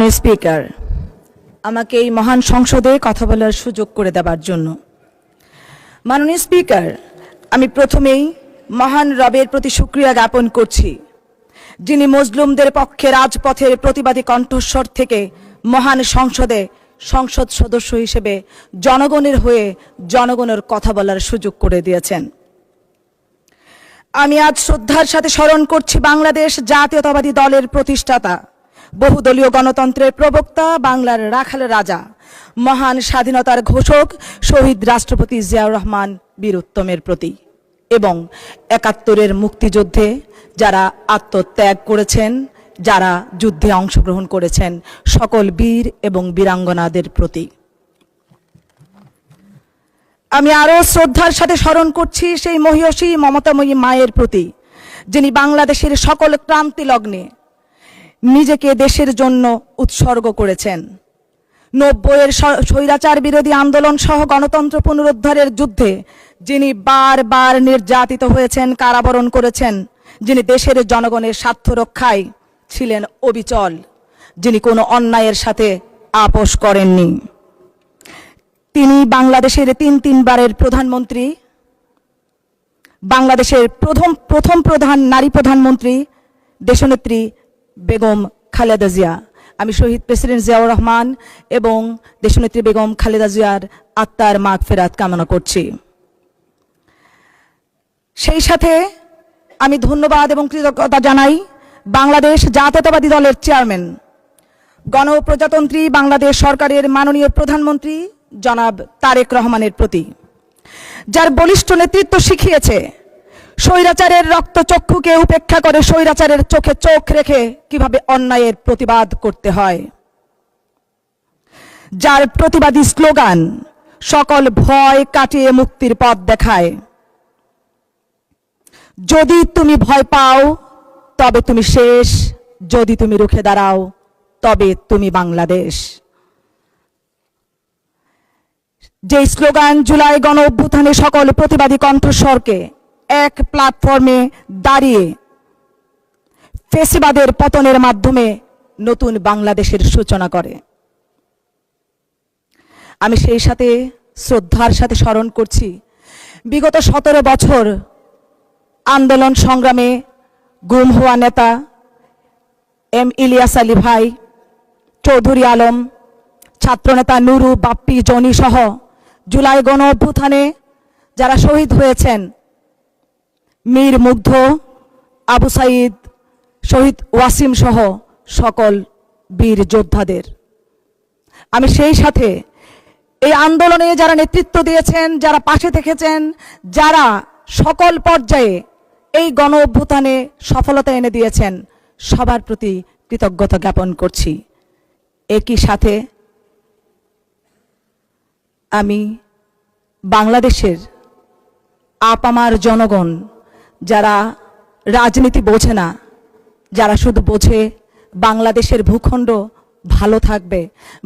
মাননীয় স্পিকার, আমাকে এই মহান সংসদে কথা বলার সুযোগ করে দেওয়ার জন্য। মাননীয় স্পিকার, আমি প্রথমেই মহান রবের প্রতি শুকরিয়া জ্ঞাপন করছি, যিনি মজলুমদের পক্ষে রাজপথের প্রতিবাদী কণ্ঠস্বর থেকে মহান সংসদে সংসদ সদস্য হিসেবে জনগণের হয়ে জনগণের কথা বলার সুযোগ করে দিয়েছেন। আমি আজ শ্রদ্ধার সাথে স্মরণ করছি বাংলাদেশ জাতীয়তাবাদী দলের প্রতিষ্ঠাতা, বহুদলীয় গণতন্ত্রের প্রবক্তা, বাংলার রাখাল রাজা, মহান স্বাধীনতার ঘোষক শহীদ রাষ্ট্রপতি জিয়াউর রহমান বীর উত্তমের প্রতি, এবং ৭১-এর মুক্তিযুদ্ধে যারা আত্মত্যাগ করেছেন, যারা যুদ্ধে অংশগ্রহণ করেছেন, সকল বীর এবং বীরাঙ্গনাদের প্রতি। আমি আরও শ্রদ্ধার সাথে স্মরণ করছি সেই মহিয়সী মমতাময়ী মায়ের প্রতি, যিনি বাংলাদেশের সকল ক্রান্তি লগ্নে নিজেকে দেশের জন্য উৎসর্গ করেছেন। ৯০-এর স্বৈরাচার বিরোধী আন্দোলন সহ গণতন্ত্র পুনরুদ্ধারের যুদ্ধে যিনি বারবার নির্যাতিত হয়েছেন, কারাবরণ করেছেন, যিনি দেশের জনগণের স্বার্থ রক্ষায় ছিলেন অবিচল, যিনি কোনো অন্যায়ের সাথে আপোষ করেননি। তিনি বাংলাদেশের তিনবারের প্রধানমন্ত্রী, বাংলাদেশের প্রথম প্রধান নারী প্রধানমন্ত্রী দেশনেত্রী বেগম খালেদা জিয়া। আমি শহীদ প্রেসিডেন্ট জিয়াউর রহমান এবং দেশনেত্রী বেগম খালেদা জিয়ার আত্মার মাগফিরাত কামনা করছি। সেই সাথে আমি ধন্যবাদ এবং কৃতজ্ঞতা জানাই বাংলাদেশ জাতীয়তাবাদী দলের চেয়ারম্যান, গণপ্রজাতন্ত্রী বাংলাদেশ সরকারের মাননীয় প্রধানমন্ত্রী জনাব তারেক রহমানের প্রতি, যার বলিষ্ঠ নেতৃত্ব শিখিয়েছে স্বৈরাচারের রক্তচক্ষুকে উপেক্ষা করে স্বৈরাচারের চোখে চোখ রেখে কিভাবে অন্যায়ের প্রতিবাদ করতে হয়, যার প্রতিবাদী স্লোগান সকল ভয় কাটিয়ে মুক্তির পথ দেখায়। যদি তুমি ভয় পাও তবে তুমি শেষ, যদি তুমি রুখে দাঁড়াও তবে তুমি বাংলাদেশ। যে স্লোগান জুলাই গণ অভ্যুত্থানে সকল প্রতিবাদী কণ্ঠস্বরকে এক প্ল্যাটফর্মে দাঁড়িয়ে ফ্যাসিবাদের পতনের মাধ্যমে নতুন বাংলাদেশের সূচনা করে। আমি সেই সাথে শ্রদ্ধার সাথে স্মরণ করছি বিগত ১৭ বছর আন্দোলন সংগ্রামে গুম হওয়া নেতা এম ইলিয়াস আলী ভাই, চৌধুরী আলম, ছাত্রনেতা নুরু, বাপ্পি, জনি সহ জুলাই গণ অভ্যুত্থানে যারা শহীদ হয়েছেন, মীর মুগ্ধ, আবু সাইদ, শহীদ ওয়াসিম সহ সকল বীর যোদ্ধাদের। আমি সেই সাথে এই আন্দোলনে যারা নেতৃত্ব দিয়েছেন, যারা পাশে থেকেছেন, যারা সকল পর্যায়ে এই গণ অভ্যুত্থানে সফলতা এনে দিয়েছেন, সবার প্রতি কৃতজ্ঞতা জ্ঞাপন করছি। একই সাথে আমি বাংলাদেশের আপামার জনগণ, যারা রাজনীতি বোঝে না, যারা শুধু বোঝে বাংলাদেশের ভূখণ্ড ভালো থাকবে,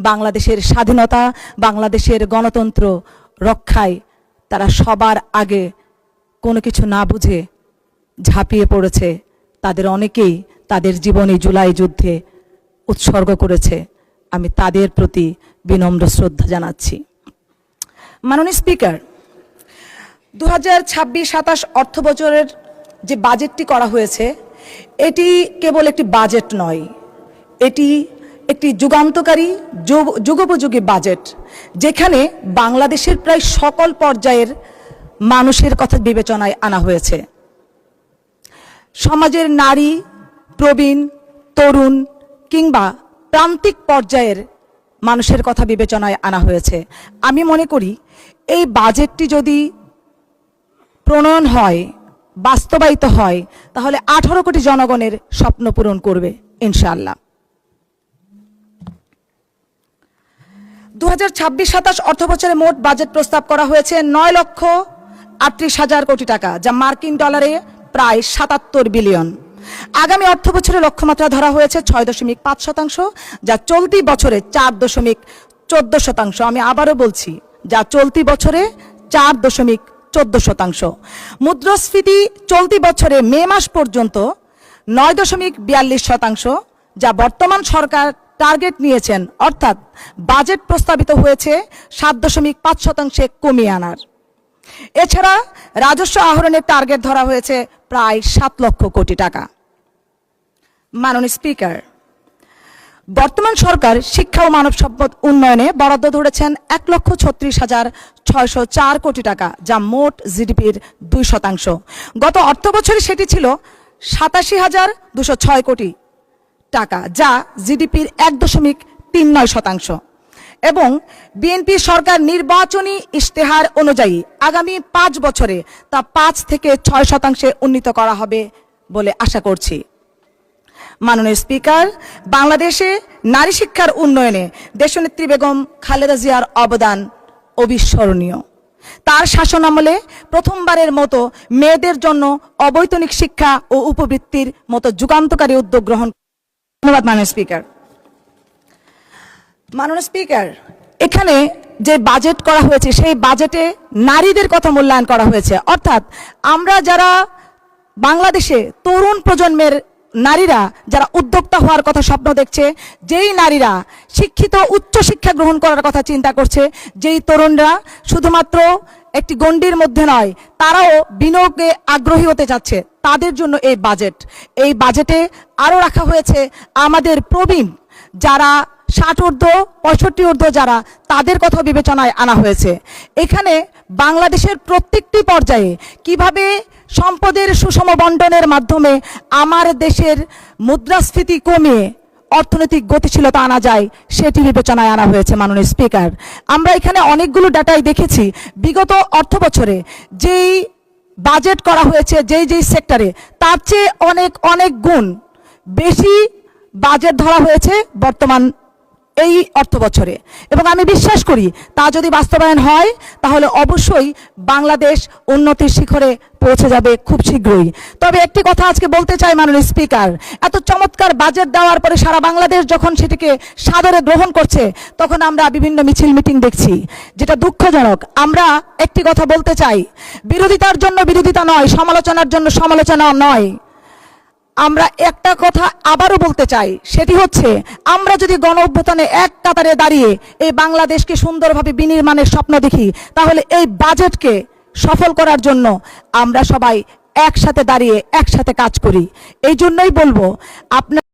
বাংলাদেশের স্বাধীনতা, বাংলাদেশের গণতন্ত্র রক্ষায় তারা সবার আগে কোনো কিছু না বুঝে ঝাঁপিয়ে পড়েছে। তাদের অনেকেই তাদের জীবনে জুলাই যুদ্ধে উৎসর্গ করেছে। আমি তাদের প্রতি বিনম্র শ্রদ্ধা জানাচ্ছি। মাননীয় স্পিকার, 2026-27 অর্থ বছরের যে বাজেটটি করা হয়েছে, এটি কেবল একটি বাজেট নয়, এটি একটি যুগান্তকারী যুগোপযোগী বাজেট, যেখানে বাংলাদেশের প্রায় সকল পর্যায়ের মানুষের কথা বিবেচনায় আনা হয়েছে। সমাজের নারী, প্রবীণ, তরুণ কিংবা প্রান্তিক পর্যায়ের মানুষের কথা বিবেচনায় আনা হয়েছে। আমি মনে করি এই বাজেটটি যদি প্রণয়ন হয়, বাস্তবায়িত হয়, তাহলে 18 কোটি জনগণের স্বপ্ন পূরণ করবে ইনশাআল্লাহ। 2026-27 অর্থ বছরে মোট বাজেট প্রস্তাব করা হয়েছে 9,38,000 কোটি টাকা, যা মার্কিন ডলারে প্রায় 77 বিলিয়ন। আগামী অর্থ বছরে লক্ষ্যমাত্রা ধরা হয়েছে 6.5%, যা চলতি বছরে 4.14%। আমি আবারও বলছি, যা চলতি বছরে 4.14%। মুদ্রাস্ফীতি চলতি বছরে মে মাস পর্যন্ত 9.42%, যা বর্তমান সরকার টার্গেট নিয়েছেন, অর্থাৎ বাজেট প্রস্তাবিত হয়েছে 7.5% কমিয়ে আনার। এছাড়া রাজস্ব আহরণের টার্গেট ধরা হয়েছে প্রায় 7 লক্ষ কোটি টাকা। মাননীয় স্পিকার, বর্তমান সরকার শিক্ষা ও মানব সম্পদ উন্নয়নে বরাদ্দ ধরেছেন 1,36,604 কোটি টাকা, যা মোট জিডিপির 2%। গত অর্থ বছরে সেটি ছিল 87,206 কোটি টাকা, যা জিডিপির 1.39%। এবং বিএনপি সরকার নির্বাচনী ইশতেহার অনুযায়ী আগামী 5 বছরে তা 5 থেকে 6% উন্নীত করা হবে বলে আশা করছি। মাননীয় স্পিকার, বাংলাদেশে নারী শিক্ষার উন্নয়নে দেশনেত্রী বেগম খালেদা জিয়ার অবদান অবিস্মরণীয়। তার শাসনামলে প্রথমবারের মতো মেয়েদের জন্য অবৈতনিক শিক্ষা ও উপবৃত্তির মতো যুগান্তকারী উদ্যোগ গ্রহণ। ধন্যবাদ মাননীয় স্পিকার। মাননীয় স্পিকার, এখানে যে বাজেট করা হয়েছে সেই বাজেটে নারীদের কথা মূল্যায়ন করা হয়েছে, অর্থাৎ আমরা যারা বাংলাদেশে তরুণ প্রজন্মের নারীরা যারা উদ্যোক্তা হওয়ার কথা স্বপ্ন দেখছে, যেই নারীরা শিক্ষিত উচ্চ শিক্ষা গ্রহণ করার কথা চিন্তা করছে, যেই তরুণরা শুধুমাত্র একটি গণ্ডির মধ্যে নয় তারাও বিনিয়োগে আগ্রহী হতে যাচ্ছে, তাদের জন্য এই বাজেট। এই বাজেটে আরও রাখা হয়েছে আমাদের প্রবীণ যারা 60 ঊর্ধ্ব 65 ঊর্ধ্ব যারা, তাদের কথা বিবেচনায় আনা হয়েছে। এখানে বাংলাদেশের প্রত্যেকটি পর্যায়ে কিভাবে সম্পদের সুষম বন্টনের মাধ্যমে আমার দেশের মুদ্রাস্ফীতি কমিয়ে অর্থনৈতিক গতিশীলতা আনা যায় সেটি বিবেচনায় আনা হয়েছে। মাননীয় স্পিকার, আমরা এখানে অনেকগুলো ডাটাই দেখেছি বিগত অর্থ বছরে যেই বাজেট করা হয়েছে যেই সেক্টরে, তার চেয়ে অনেক গুণ বেশি বাজেট ধরা হয়েছে বর্তমান এই অর্থ বছরে, এবং আমি বিশ্বাস করি তা যদি বাস্তবায়ন হয় তাহলে অবশ্যই বাংলাদেশ উন্নতির শিখরে পৌঁছে যাবে খুব শীঘ্রই। তবে একটি কথা আজকে বলতে চাই মাননীয় স্পিকার, এত চমৎকার বাজেট দেওয়ার পরে সারা বাংলাদেশ যখন সেটিকে সাদরে গ্রহণ করছে তখন আমরা বিভিন্ন মিছিল মিটিং দেখছি, যেটা দুঃখজনক। আমরা একটি কথা বলতে চাই, বিরোধিতার জন্য বিরোধিতা নয়, সমালোচনার জন্য সমালোচনা নয়। আমরা একটা কথা আবারও বলতে চাই, সেটি হচ্ছে আমরা যদি গণ অভ্যুত্থানে এক কাতারে দাঁড়িয়ে এই বাংলাদেশকে সুন্দরভাবে বিনির্মাণের স্বপ্ন দেখি, তাহলে এই বাজেটকে সফল করার জন্য আমরা সবাই একসাথে দাঁড়িয়ে একসাথে কাজ করি। এই জন্যই বলবো আপনার